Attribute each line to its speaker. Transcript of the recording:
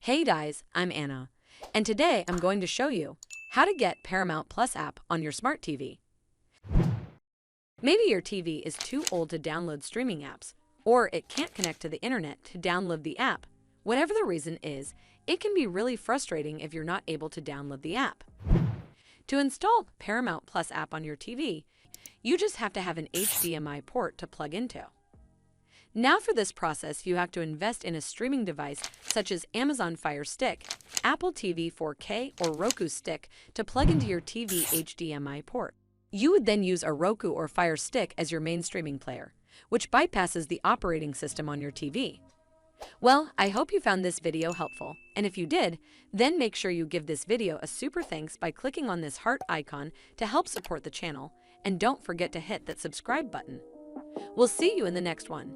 Speaker 1: Hey guys, I'm Anna, and today I'm going to show you how to get Paramount Plus app on your smart TV. Maybe your TV is too old to download streaming apps, or it can't connect to the internet to download the app. Whatever the reason is, it can be really frustrating if you're not able to download the app. To install Paramount Plus app on your TV, you just have to have an HDMI port to plug into. Now for this process, you have to invest in a streaming device such as Amazon Fire Stick, Apple TV 4K, or Roku Stick to plug into your TV HDMI port. You would then use a Roku or Fire Stick as your main streaming player, which bypasses the operating system on your TV. Well, I hope you found this video helpful, and if you did, then make sure you give this video a super thanks by clicking on this heart icon to help support the channel, and don't forget to hit that subscribe button. We'll see you in the next one.